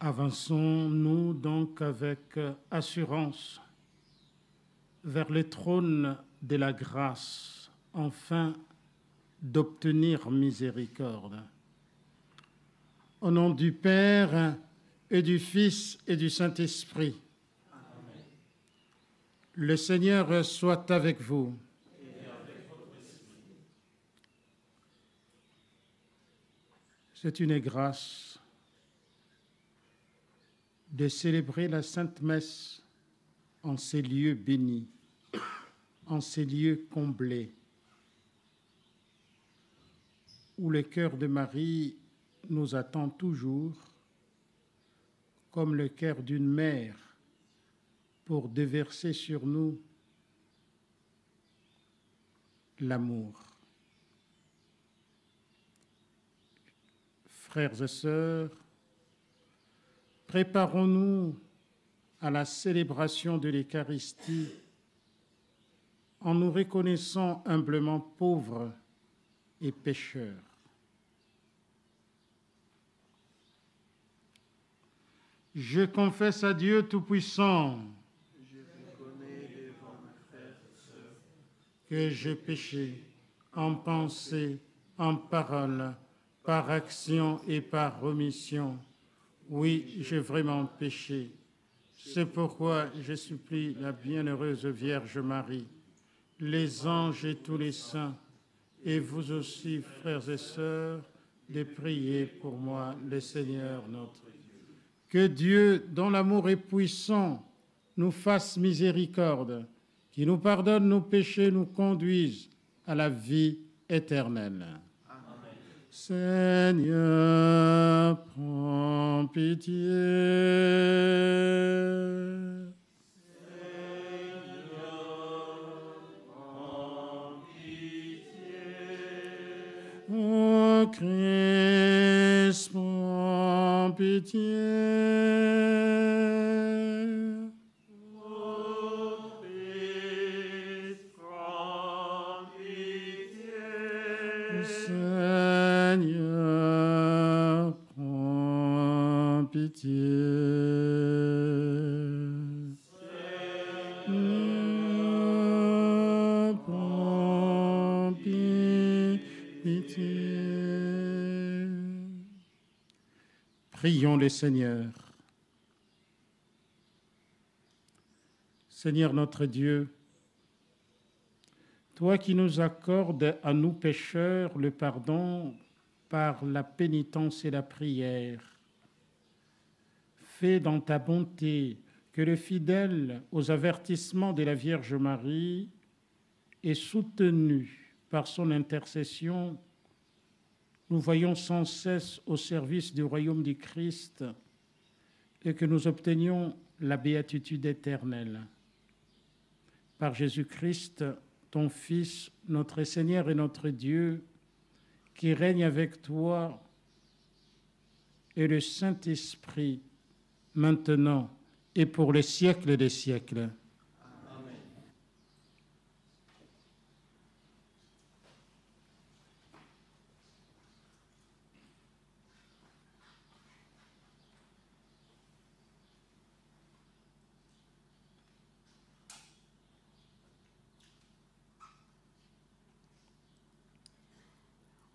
Avançons-nous donc avec assurance vers le trône de la grâce, afin d'obtenir miséricorde. Au nom du Père et du Fils et du Saint-Esprit. Amen. Le Seigneur soit avec vous. Et avec votre esprit. C'est une grâce de célébrer la Sainte Messe en ces lieux bénis, en ces lieux comblés, où le cœur de Marie nous attend toujours, comme le cœur d'une mère, pour déverser sur nous l'amour. Frères et sœurs, préparons-nous à la célébration de l'Eucharistie en nous reconnaissant humblement pauvres et pécheurs. Je confesse à Dieu Tout-Puissant que j'ai péché en pensée, en parole, par action et par omission. Oui, j'ai vraiment péché. C'est pourquoi je supplie la bienheureuse Vierge Marie, les anges et tous les saints, et vous aussi, frères et sœurs, de prier pour moi, le Seigneur notre Dieu. Que Dieu, dont l'amour est puissant, nous fasse miséricorde, qui nous pardonne nos péchés, nous conduise à la vie éternelle. Amen. Seigneur, prends pitié. Ô Christ, prends pitié. Ô Christ, prends pitié. Seigneur, prends pitié. Seigneur, prends pitié. Prions le Seigneur. Seigneur notre Dieu, toi qui nous accordes à nous pécheurs le pardon par la pénitence et la prière, fais dans ta bonté que le fidèle aux avertissements de la Vierge Marie est soutenu par son intercession. Nous voyons sans cesse au service du royaume du Christ et que nous obtenions la béatitude éternelle. Par Jésus-Christ, ton Fils, notre Seigneur et notre Dieu, qui règne avec toi et le Saint-Esprit, maintenant et pour les siècles des siècles. Amen.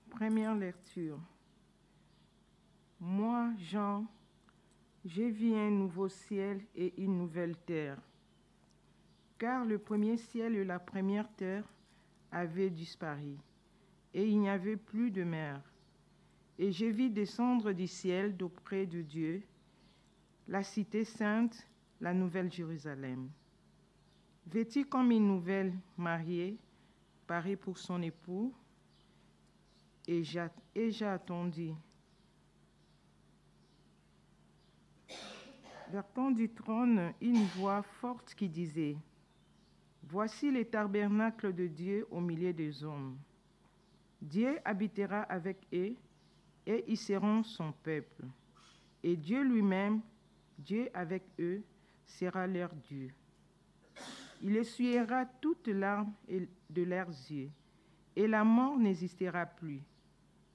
Première lecture. Moi, Jean, j'ai vu un nouveau ciel et une nouvelle terre, car le premier ciel et la première terre avaient disparu, et il n'y avait plus de mer. Et j'ai vu descendre du ciel d'auprès de Dieu la cité sainte, la nouvelle Jérusalem, vêtue comme une nouvelle mariée, parée pour son époux. Et j'ai attendu. Vers du trône, une voix forte qui disait : Voici le tabernacle de Dieu au milieu des hommes. Dieu habitera avec eux, et ils seront son peuple. Et Dieu lui-même, Dieu avec eux, sera leur Dieu. Il essuiera toutes larmes de leurs yeux, et la mort n'existera plus.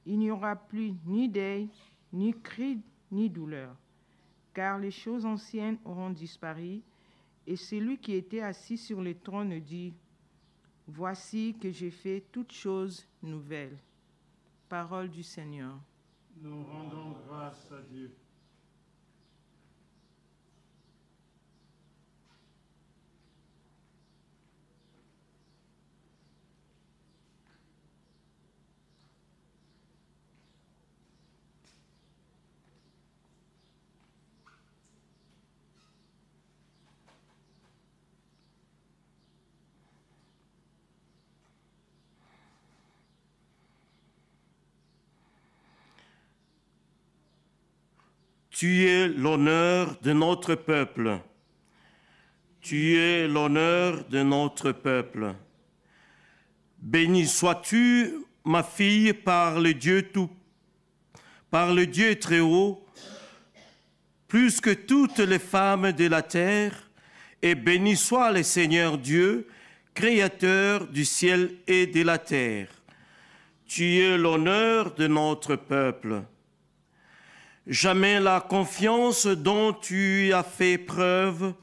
Il n'y aura plus ni deuil, ni cri, ni douleur, car les choses anciennes auront disparu. Et celui qui était assis sur le trône dit, « Voici que j'ai fait toutes choses nouvelles. » Parole du Seigneur. Nous rendons grâce à Dieu. Tu es l'honneur de notre peuple. Tu es l'honneur de notre peuple. Béni sois-tu, ma fille, par le Dieu très haut, plus que toutes les femmes de la terre, et béni soit le Seigneur Dieu, créateur du ciel et de la terre. Tu es l'honneur de notre peuple. Jamais la confiance dont tu as fait preuve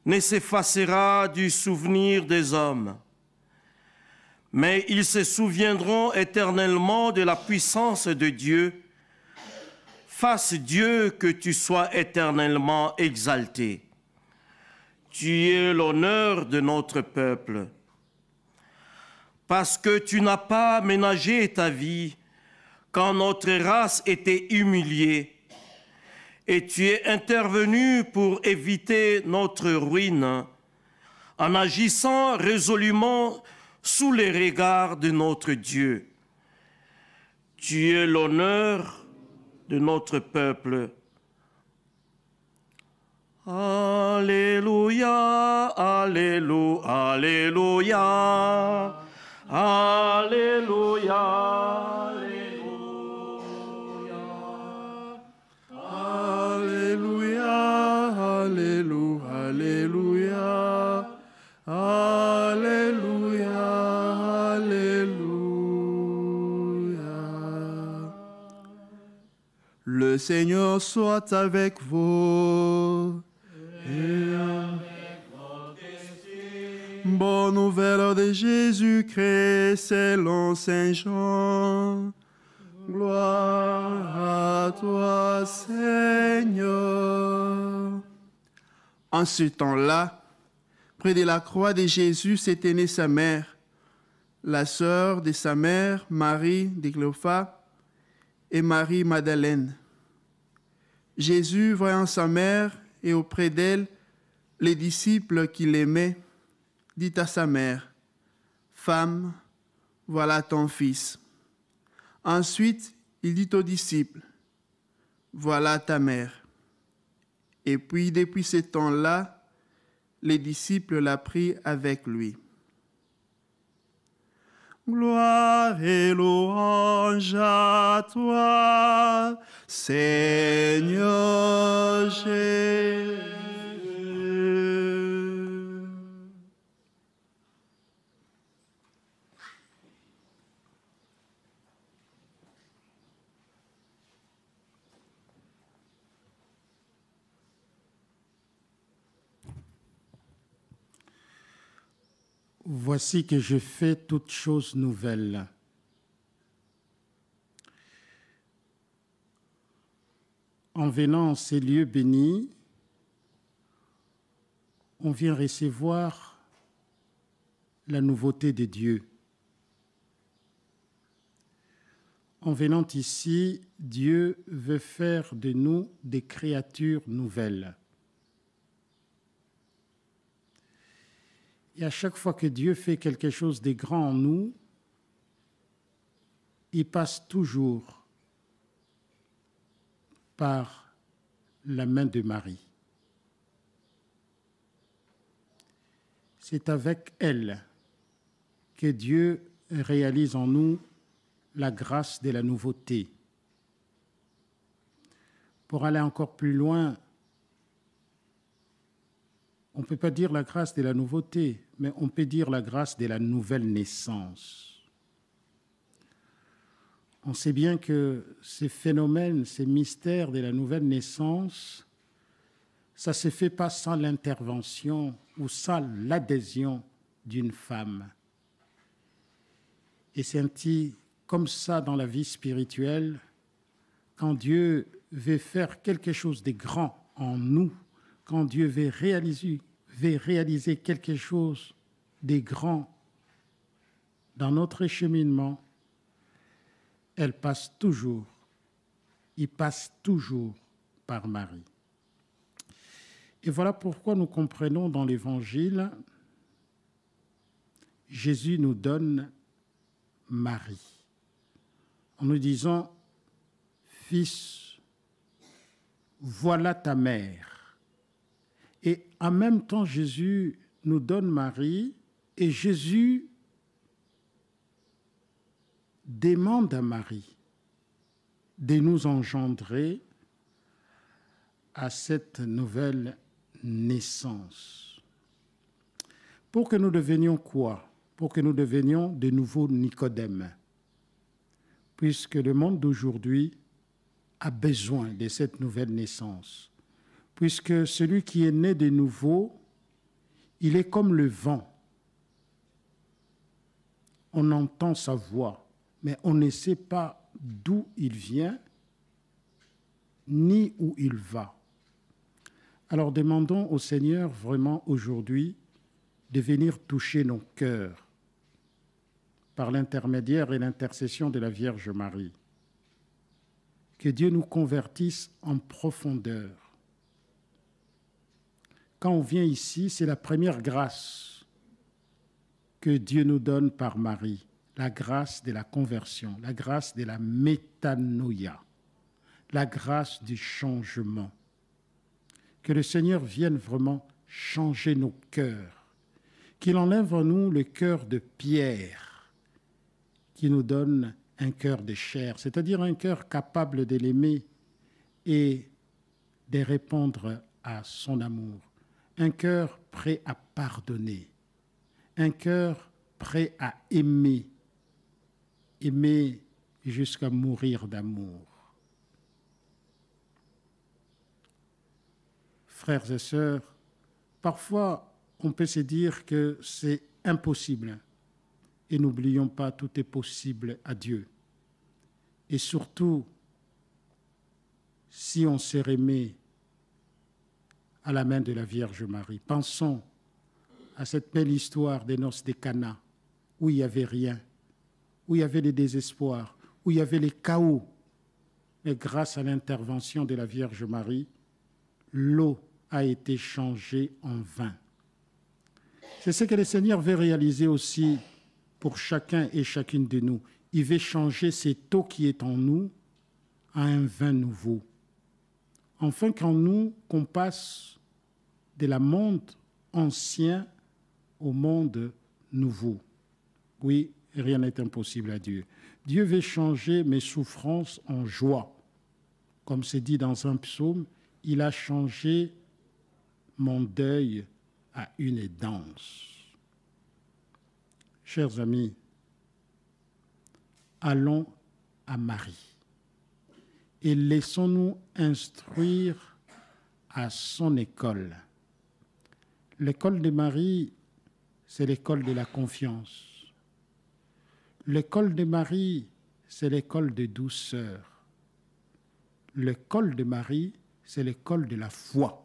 ne s'effacera du souvenir des hommes. Mais ils se souviendront éternellement de la puissance de Dieu. Fasse Dieu que tu sois éternellement exalté. Tu es l'honneur de notre peuple. Parce que tu n'as pas ménagé ta vie quand notre race était humiliée, et tu es intervenu pour éviter notre ruine, en agissant résolument sous les regards de notre Dieu. Tu es l'honneur de notre peuple. Alléluia, Alléluia, Alléluia, Alléluia. Le Seigneur soit avec vous. Et avec votre esprit. Bonne nouvelle de Jésus-Christ selon Saint Jean. Gloire à toi, Seigneur. En ce temps-là, près de la croix de Jésus s'était née sa mère, la sœur de sa mère, Marie de Cléophas, et Marie Madeleine. Jésus, voyant sa mère et auprès d'elle les disciples qu'il aimait, dit à sa mère, « Femme, voilà ton fils. » Ensuite, il dit aux disciples, « Voilà ta mère. » Et puis, depuis ce temps-là, les disciples l'a pris avec lui. Gloire et louange à toi, Seigneur Jésus. Voici que je fais toutes choses nouvelles. En venant en ces lieux bénis, on vient recevoir la nouveauté de Dieu. En venant ici, Dieu veut faire de nous des créatures nouvelles. Et à chaque fois que Dieu fait quelque chose de grand en nous, il passe toujours par la main de Marie. C'est avec elle que Dieu réalise en nous la grâce de la nouveauté. Pour aller encore plus loin, on ne peut pas dire la grâce de la nouveauté, mais on peut dire la grâce de la nouvelle naissance. On sait bien que ces phénomènes, ces mystères de la nouvelle naissance ça ne se fait pas sans l'intervention ou sans l'adhésion d'une femme. Et c'est un petit comme ça dans la vie spirituelle, quand Dieu veut faire quelque chose de grand en nous, quand Dieu veut réaliser quelque chose de grand dans notre cheminement, il passe toujours par Marie. Et voilà pourquoi nous comprenons dans l'Évangile, Jésus nous donne Marie, en nous disant, « Fils, voilà ta mère ». Et en même temps, Jésus nous donne Marie, et Jésus demande à Marie de nous engendrer à cette nouvelle naissance. Pour que nous devenions quoi? Pour que nous devenions de nouveaux Nicodèmes. Puisque le monde d'aujourd'hui a besoin de cette nouvelle naissance. Puisque celui qui est né de nouveau, il est comme le vent. On entend sa voix, mais on ne sait pas d'où il vient, ni où il va. Alors demandons au Seigneur vraiment aujourd'hui de venir toucher nos cœurs par l'intermédiaire et l'intercession de la Vierge Marie. Que Dieu nous convertisse en profondeur. Quand on vient ici, c'est la première grâce que Dieu nous donne par Marie, la grâce de la conversion, la grâce de la métanoïa, la grâce du changement. Que le Seigneur vienne vraiment changer nos cœurs, qu'il enlève en nous le cœur de pierre, qui nous donne un cœur de chair, c'est-à-dire un cœur capable de l'aimer et de répondre à son amour, un cœur prêt à pardonner, un cœur prêt à aimer jusqu'à mourir d'amour. Frères et sœurs, parfois on peut se dire que c'est impossible. Et n'oublions pas, tout est possible à Dieu. Et surtout, si on se remet à la main de la Vierge Marie, pensons à cette belle histoire des noces de Cana, où il n'y avait rien, où il y avait le désespoir, où il y avait les chaos. Mais grâce à l'intervention de la Vierge Marie, l'eau a été changée en vin. C'est ce que le Seigneur veut réaliser aussi pour chacun et chacune de nous. Il veut changer cette eau qui est en nous à un vin nouveau. Enfin qu'en nous, qu'on passe de la monde ancien au monde nouveau. Oui, rien n'est impossible à Dieu. Dieu veut changer mes souffrances en joie. Comme c'est dit dans un psaume, il a changé mon deuil à une danse. Chers amis, allons à Marie et laissons-nous instruire à son école. L'école de Marie, c'est l'école de la confiance. L'école de Marie, c'est l'école de douceur. L'école de Marie, c'est l'école de la foi.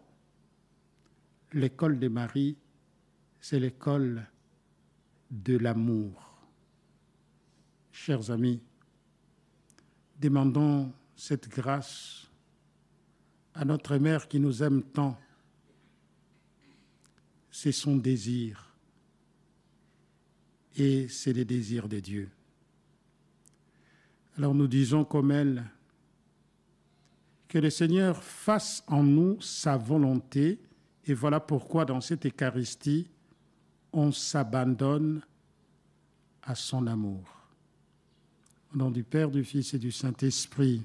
L'école de Marie, c'est l'école de l'amour. Chers amis, demandons cette grâce à notre Mère qui nous aime tant. C'est son désir et c'est le désir de Dieu. Alors nous disons comme elle, que le Seigneur fasse en nous sa volonté, et voilà pourquoi dans cette Eucharistie, on s'abandonne à son amour. Au nom du Père, du Fils et du Saint-Esprit.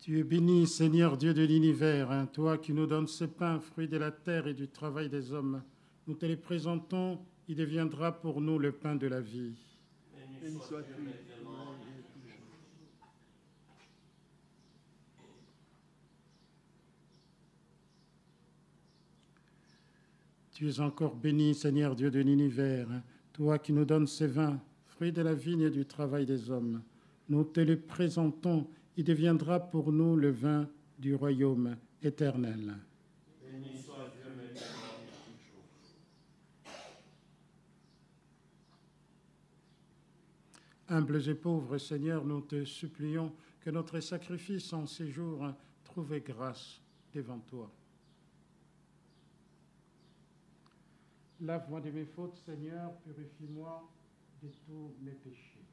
Tu es béni, Seigneur Dieu de l'univers, hein, toi qui nous donnes ce pain, fruit de la terre et du travail des hommes. Nous te les présentons, il deviendra pour nous le pain de la vie. Béni sois-tu. Tu es encore béni, Seigneur Dieu de l'univers, hein, toi qui nous donnes ce vin, fruit de la vigne et du travail des hommes. Nous te les présentons, il deviendra pour nous le vin du royaume éternel. Béni soit Dieu maintenant et toujours. Humbles et pauvres, Seigneur, nous te supplions que notre sacrifice en ces jours trouve grâce devant toi. Lave-moi de mes fautes, Seigneur, purifie-moi de tous mes péchés.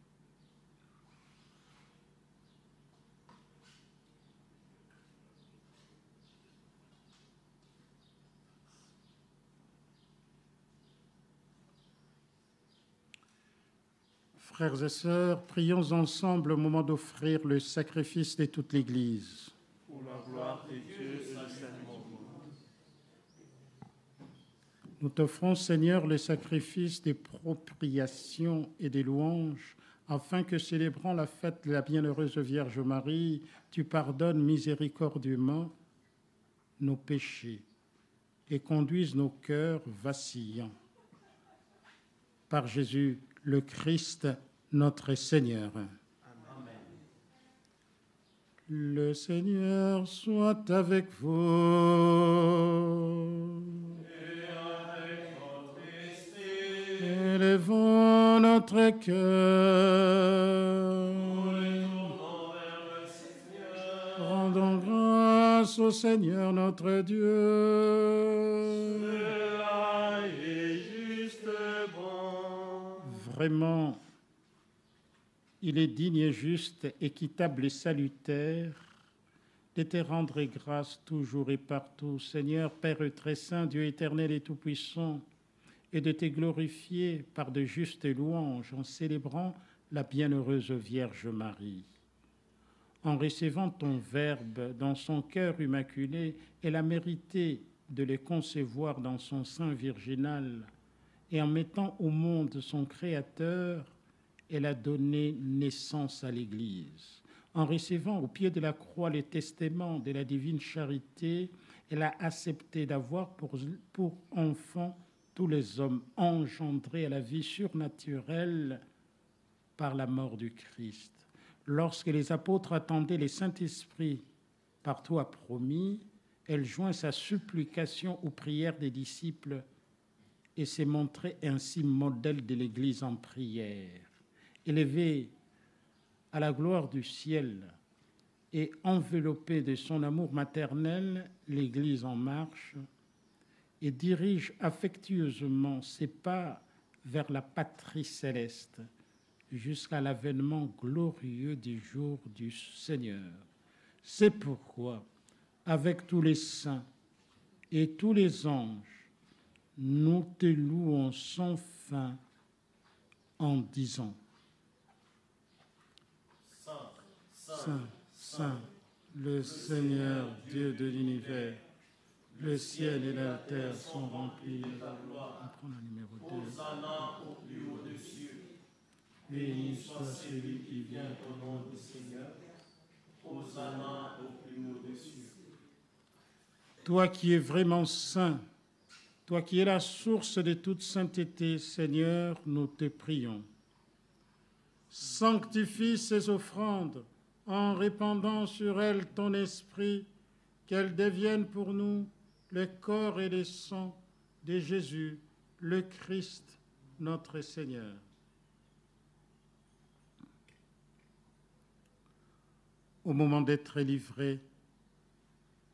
Frères et sœurs, prions ensemble au moment d'offrir le sacrifice de toute l'Église. Pour la gloire de Dieu et le salut du monde. Nous t'offrons, Seigneur, le sacrifice des propriations et des louanges, afin que, célébrant la fête de la bienheureuse Vierge Marie, tu pardonnes miséricordieusement nos péchés et conduises nos cœurs vacillants. Par Jésus le Christ, notre Seigneur. Amen. Le Seigneur soit avec vous. Et avec votre esprit. Élevons notre cœur. Retournons vers le Seigneur. Rendons grâce au Seigneur notre Dieu. Cela est juste bon. Vraiment, il est digne et juste, équitable et salutaire de te rendre grâce toujours et partout, Seigneur, Père très saint, Dieu éternel et tout-puissant, et de te glorifier par de justes louanges en célébrant la bienheureuse Vierge Marie. En recevant ton Verbe dans son cœur immaculé, elle a mérité de le concevoir dans son sein virginal, et en mettant au monde son Créateur, elle a donné naissance à l'Église. En recevant au pied de la croix les testaments de la divine charité, elle a accepté d'avoir pour enfants tous les hommes engendrés à la vie surnaturelle par la mort du Christ. Lorsque les apôtres attendaient le Saint-Esprit par toi promis, elle joint sa supplication aux prières des disciples et s'est montrée ainsi modèle de l'Église en prière. Élevée à la gloire du ciel et enveloppée de son amour maternel, l'Église en marche et dirige affectueusement ses pas vers la patrie céleste jusqu'à l'avènement glorieux du jour du Seigneur. C'est pourquoi, avec tous les saints et tous les anges, nous te louons sans fin en disant: Saint, Saint, le Seigneur Dieu de l'univers, le ciel et la terre sont remplis de ta gloire. On prend la numéro 2. Hosanna au plus haut des cieux. Béni soit celui qui vient Au nom du Seigneur. Hosanna au plus haut des cieux. Toi qui es vraiment saint, toi qui es la source de toute sainteté, Seigneur, nous te prions. Sanctifie ces offrandes en répandant sur elles ton esprit, qu'elles deviennent pour nous le corps et le sang de Jésus, le Christ, notre Seigneur. Au moment d'être livré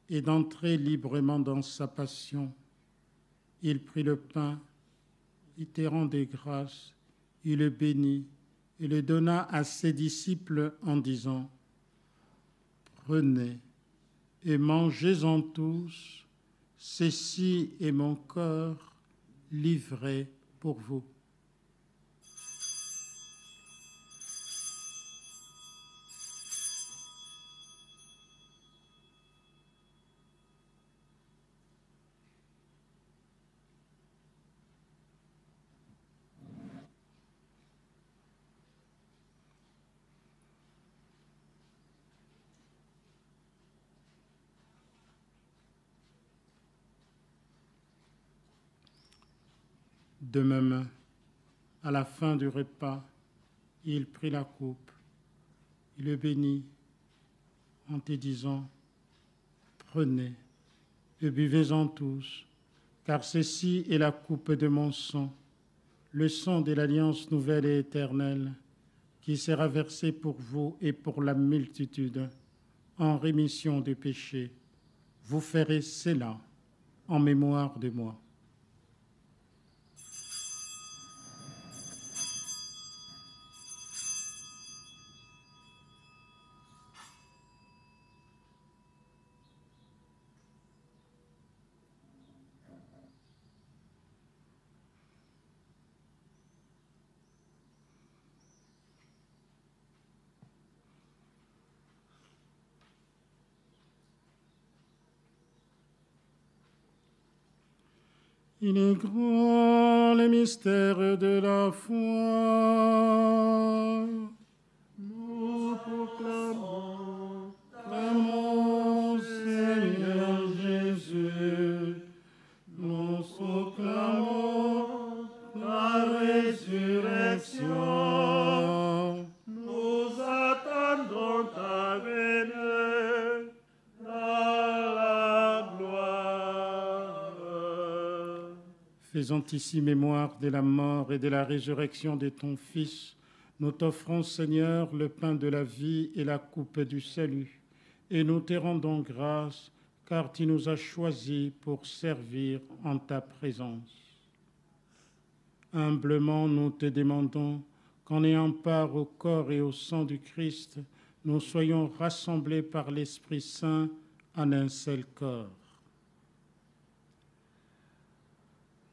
et d'entrer librement dans sa passion, il prit le pain, il te rendit grâce, il le bénit et le donna à ses disciples en disant: Prenez et mangez-en tous, ceci est mon corps livré pour vous. De même, à la fin du repas, il prit la coupe, il le bénit en te disant, prenez et buvez-en tous, car ceci est la coupe de mon sang, le sang de l'alliance nouvelle et éternelle, qui sera versé pour vous et pour la multitude en rémission des péchés. Vous ferez cela en mémoire de moi. Il est grand le mystère de la foi. Nous proclamons, Clamons, Seigneur Jésus, nous proclamons la résurrection. nous attendons ta venue dans la gloire. Faisant ici mémoire de la mort et de la résurrection de ton Fils, nous t'offrons, Seigneur, le pain de la vie et la coupe du salut, et nous te rendons grâce, car tu nous as choisis pour servir en ta présence. Humblement, nous te demandons qu'en ayant part au corps et au sang du Christ, nous soyons rassemblés par l'Esprit Saint en un seul corps.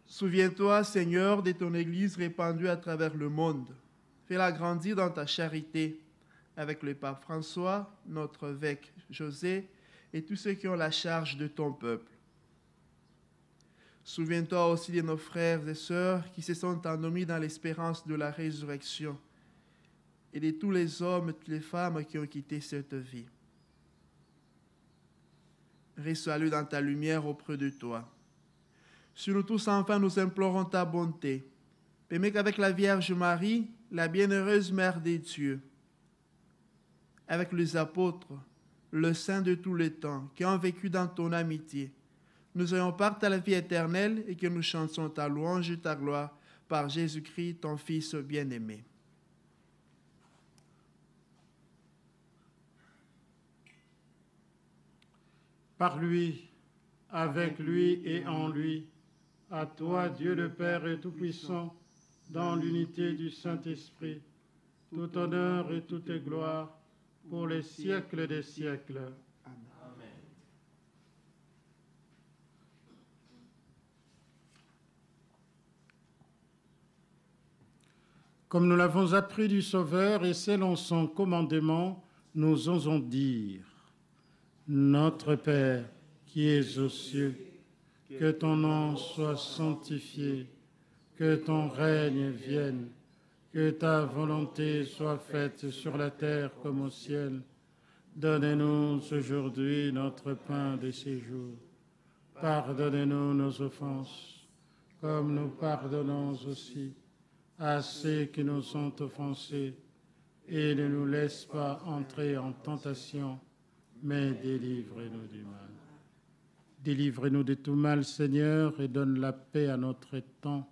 Souviens-toi, Seigneur, de ton Église répandue à travers le monde. Fais-la grandir dans ta charité, avec le pape François, notre évêque José, et tous ceux qui ont la charge de ton peuple. Souviens-toi aussi de nos frères et sœurs qui se sont endormis dans l'espérance de la résurrection, et de tous les hommes et toutes les femmes qui ont quitté cette vie. Reçois-le dans ta lumière auprès de toi. Sur nous tous, enfin, nous implorons ta bonté. Permets qu'avec la Vierge Marie, la bienheureuse Mère des dieux, avec les apôtres, le saint de tous les temps, qui ont vécu dans ton amitié, nous ayons part à la vie éternelle et que nous chantions ta louange et ta gloire par Jésus-Christ, ton Fils bien-aimé. Par lui, avec lui et en lui, à toi, Dieu le Père et Tout-Puissant, dans l'unité du Saint-Esprit, tout honneur et toute gloire pour les siècles des siècles. Amen. Comme nous l'avons appris du Sauveur et selon son commandement, nous osons dire, Notre Père qui es aux cieux, que ton nom soit sanctifié, que ton règne vienne, que ta volonté soit faite sur la terre comme au ciel. Donne-nous aujourd'hui notre pain de ce jour. Pardonnez-nous nos offenses, comme nous pardonnons aussi à ceux qui nous ont offensés, et ne nous laisse pas entrer en tentation, mais délivre-nous du mal. Délivre-nous de tout mal, Seigneur, et donne la paix à notre temps.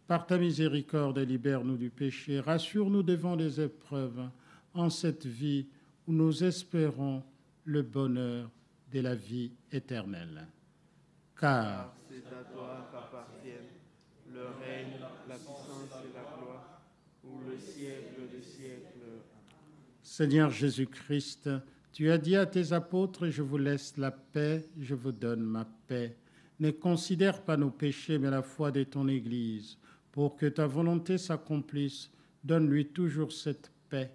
Par ta miséricorde, libère-nous du péché, rassure-nous devant les épreuves, en cette vie où nous espérons le bonheur de la vie éternelle. Car c'est à toi qu'appartiennent le règne, la puissance et la gloire, pour le siècle des siècles. Seigneur Jésus-Christ, tu as dit à tes apôtres, je vous laisse la paix, je vous donne ma paix. Ne considère pas nos péchés, mais la foi de ton Église. Pour que ta volonté s'accomplisse, donne-lui toujours cette paix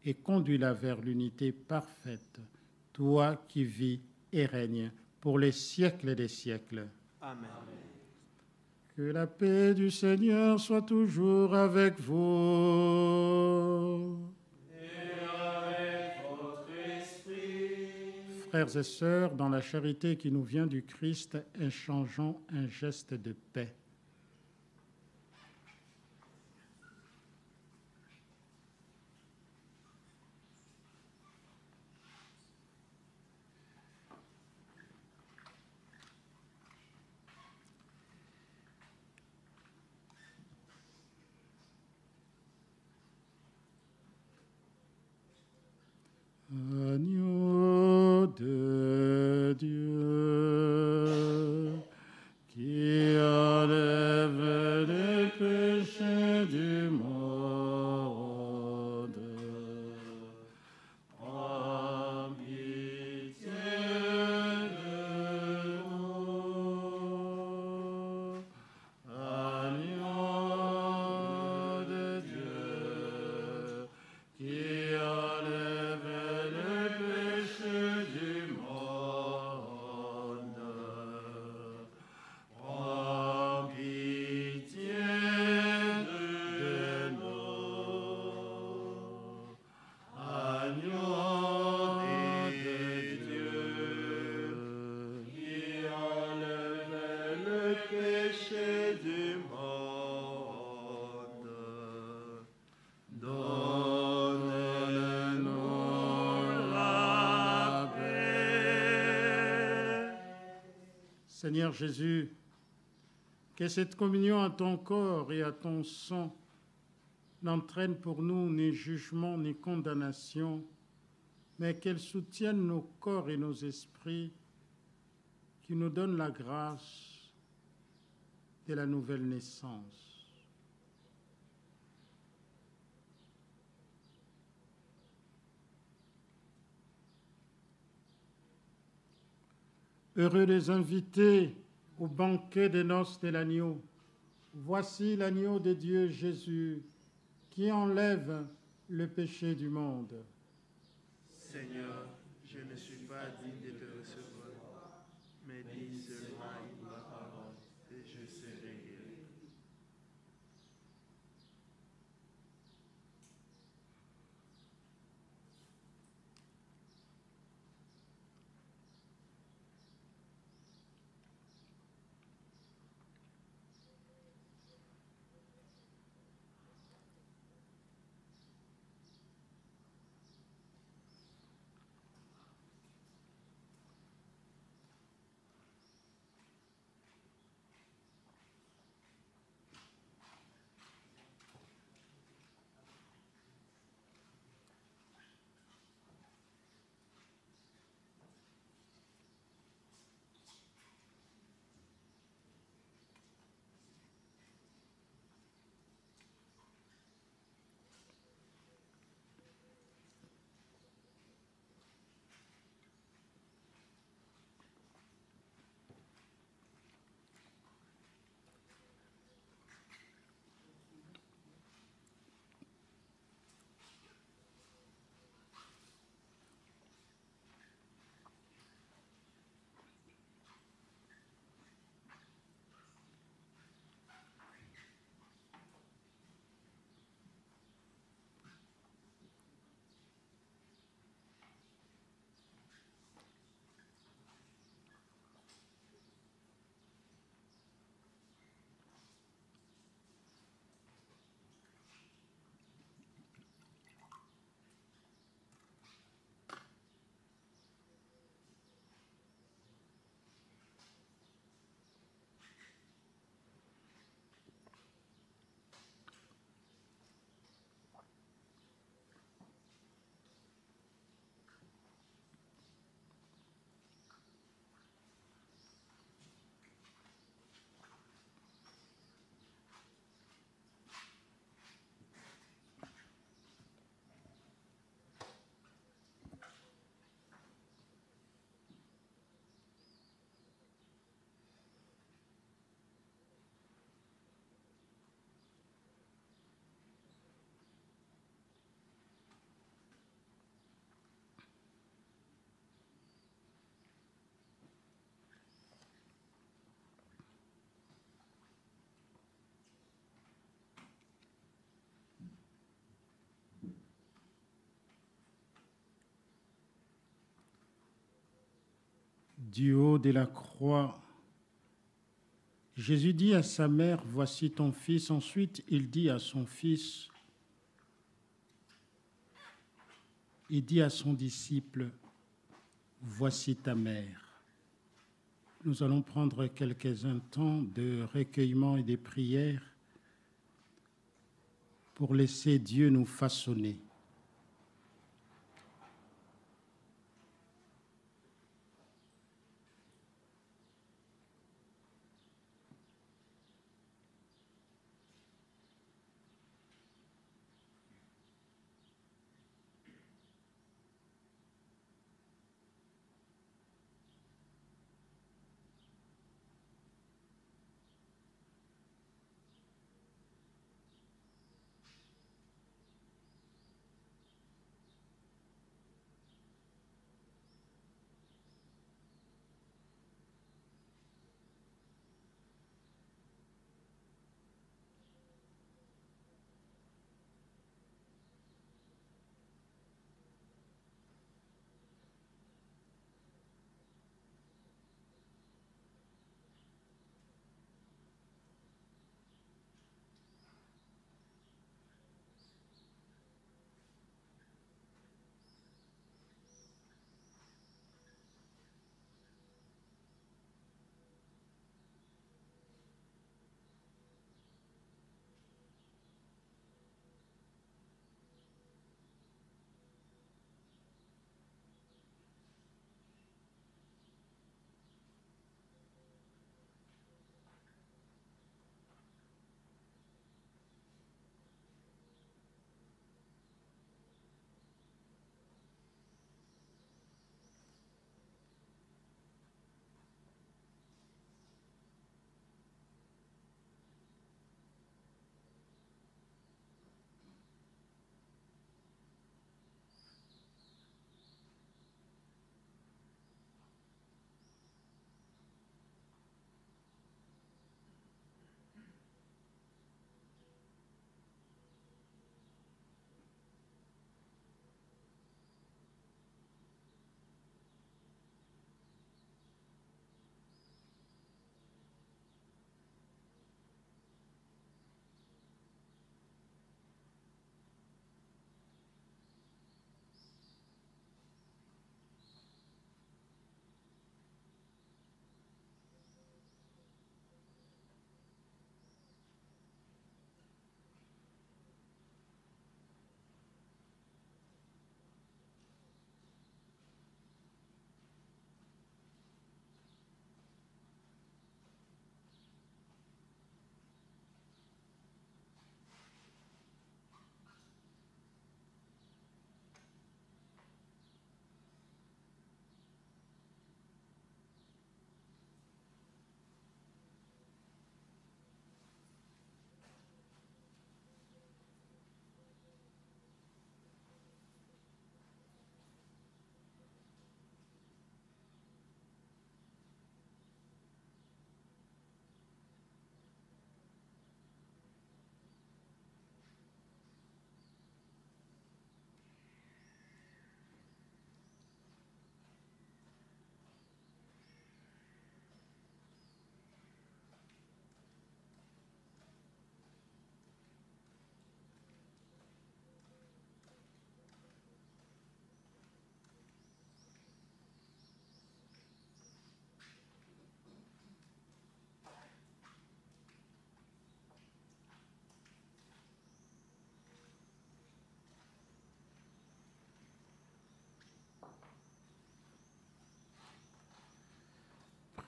et conduis-la vers l'unité parfaite, toi qui vis et règnes pour les siècles des siècles. Amen. Que la paix du Seigneur soit toujours avec vous. Frères et sœurs, dans la charité qui nous vient du Christ, échangeons un geste de paix. qui enlève les péchés du monde. Prends pitié de nous. Agneau de Dieu, qui enlève les péchés du monde. Prends pitié de nous. Agneau de Dieu, qui enlève le péché du monde. Donne-nous la paix. Seigneur Jésus, que cette communion à ton corps et à ton sang n'entraîne pour nous ni jugement ni condamnation, mais qu'elle soutienne nos corps et nos esprits, qui nous donne la grâce de la nouvelle naissance. Heureux les invités au banquet des noces de l'agneau. Voici l'agneau de Dieu Jésus, qui enlève le péché du monde. Seigneur, je ne suis pas digne de te recevoir, mais dis seulement une parole et je serai guéri. Du haut de la croix, Jésus dit à sa mère, « Voici ton fils ». Ensuite, il dit à son fils, il dit à son disciple, « Voici ta mère ». Nous allons prendre quelques instants de recueillement et de prière pour laisser Dieu nous façonner.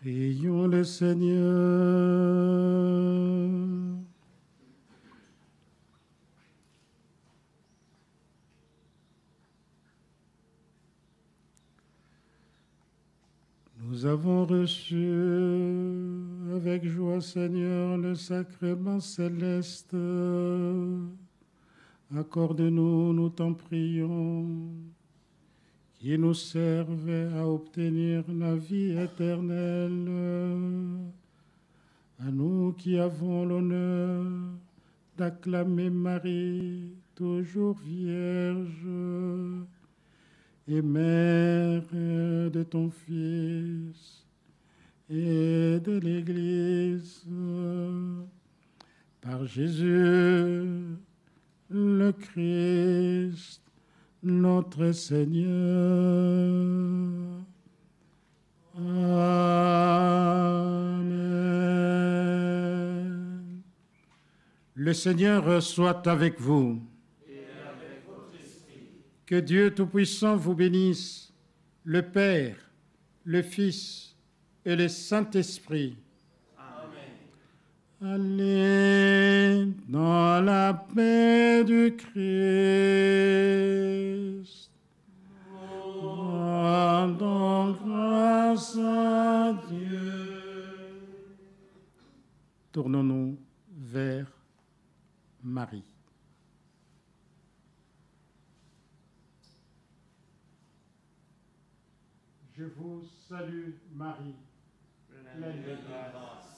Prions le Seigneur. Nous avons reçu avec joie, Seigneur, le sacrement céleste. Accorde-nous, nous t'en prions, qui nous servent à obtenir la vie éternelle. À nous qui avons l'honneur d'acclamer Marie, toujours vierge, et mère de ton Fils et de l'Église, par Jésus le Christ, notre Seigneur. Amen. Le Seigneur soit avec vous. Que Dieu Tout-Puissant vous bénisse, le Père, le Fils et le Saint-Esprit. Amen. Allez dans la paix du Christ. Rendons grâce à Dieu. Tournons-nous vers Marie. Je vous salue, Marie, pleine de grâce.